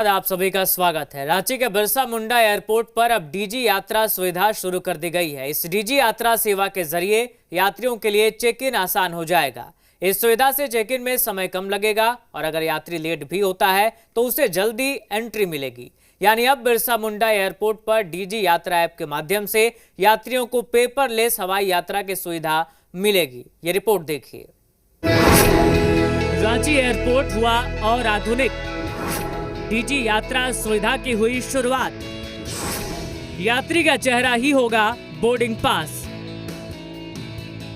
आप सभी का स्वागत है। रांची के बिरसा मुंडा एयरपोर्ट पर अब डीजी यात्रा सुविधा शुरू कर दी गई है। इस डीजी यात्रा सेवा के जरिए यात्रियों के लिए चेक इन आसान हो जाएगा। इस सुविधा से चेक इन में समय कम लगेगा और अगर यात्री लेट भी होता है तो उसे जल्दी एंट्री मिलेगी। यानी अब बिरसा मुंडा एयरपोर्ट पर डीजी यात्रा ऐप के माध्यम से यात्रियों को पेपरलेस हवाई यात्रा की सुविधा मिलेगी। ये रिपोर्ट देखिए। रांची एयरपोर्ट हुआ और आधुनिक, डीजी यात्रा सुविधा की हुई शुरुआत। यात्री का चेहरा ही होगा बोर्डिंग पास।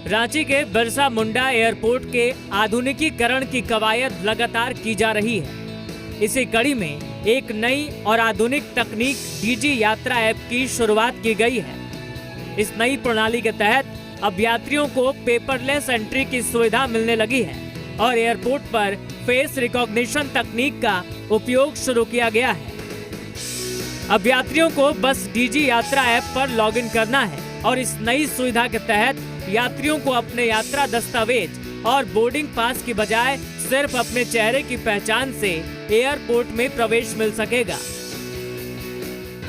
रांची के बिरसा मुंडा एयरपोर्ट के आधुनिकीकरण की कवायद लगातार की जा रही है। इसी कड़ी में एक नई और आधुनिक तकनीक डीजी यात्रा ऐप की शुरुआत की गई है। इस नई प्रणाली के तहत अब यात्रियों को पेपरलेस एंट्री की सुविधा मिलने लगी है और एयरपोर्ट पर फेस रिकॉग्निशन तकनीक का उपयोग शुरू किया गया है। अब यात्रियों को बस डीजी यात्रा ऐप पर लॉगिन करना है और इस नई सुविधा के तहत यात्रियों को अपने यात्रा दस्तावेज और बोर्डिंग पास की बजाय सिर्फ अपने चेहरे की पहचान से एयरपोर्ट में प्रवेश मिल सकेगा।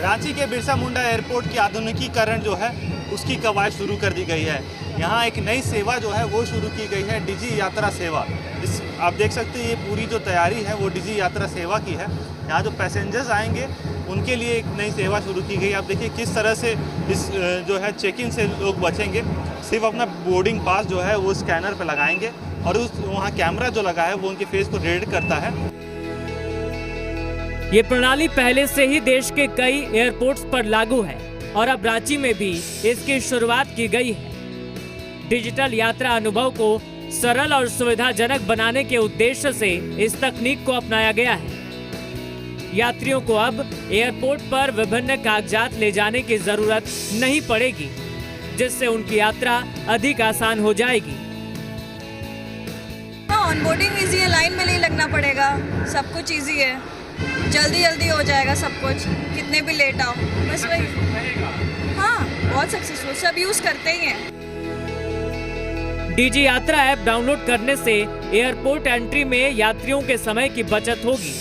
रांची के बिरसा मुंडा एयरपोर्ट की आधुनिकीकरण जो है उसकी कवायद शुरू कर दी गई है। यहाँ एक नई सेवा जो है वो शुरू की गई है, डीजी यात्रा सेवा। इस आप देख सकते हैं ये पूरी जो तैयारी है वो डीजी यात्रा सेवा की है। यहाँ जो पैसेंजर्स आएंगे उनके लिए एक नई सेवा शुरू की गई। आप देखिए किस तरह से इस जो है चेक इन से लोग बचेंगे। सिर्फ अपना बोर्डिंग पास जो है वो स्कैनर पर लगाएंगे और उस वहाँ कैमरा जो लगा है वो उनके फेस को रीड करता है। ये प्रणाली पहले से ही देश के कई एयरपोर्ट्स पर लागू है और अब रांची में भी इसकी शुरुआत की गई है। डिजिटल यात्रा अनुभव को सरल और सुविधाजनक बनाने के उद्देश्य से इस तकनीक को अपनाया गया है। यात्रियों को अब एयरपोर्ट पर विभिन्न कागजात ले जाने की जरूरत नहीं पड़ेगी, जिससे उनकी यात्रा अधिक आसान हो जाएगी। ऑनबोर्डिंग इजी है, लाइन में नहीं लगना पड़ेगा, सब कुछ इजी है, जल्दी जल्दी हो जाएगा सब कुछ, कितने भी लेट आओ, बस वही। हाँ, बहुत सक्सेसफुल, सब यूज करते ही हैं। डीजी यात्रा ऐप डाउनलोड करने से एयरपोर्ट एंट्री में यात्रियों के समय की बचत होगी।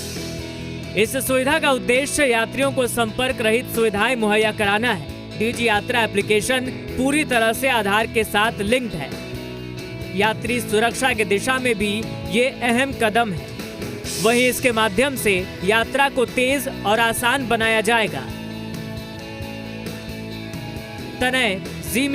इस सुविधा का उद्देश्य यात्रियों को संपर्क रहित सुविधाएं मुहैया कराना है। डीजी यात्रा एप्लीकेशन पूरी तरह से आधार के साथ लिंक्ड है। यात्री सुरक्षा की दिशा में भी ये अहम कदम है। वहीं इसके माध्यम से यात्रा को तेज और आसान बनाया जाएगा। तनय जी।